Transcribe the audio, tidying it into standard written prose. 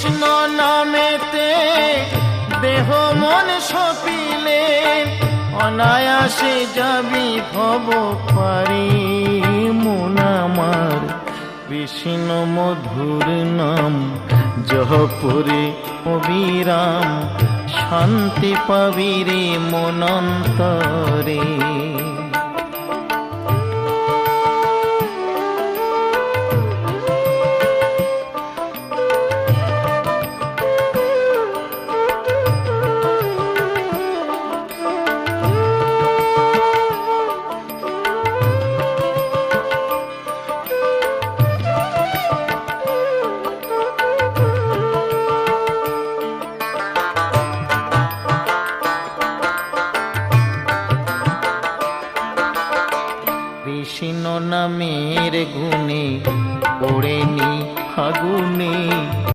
কৃষ্ণ নামেতে দেহ মন সপিলে অনায়াসে যাবি ভব পারি। মন আমার কৃষ্ণ মধুর নাম জপরে অবিরাম, শান্তি পাবি রে মন অন্তরে। কৃষ্ণ নামের গুণ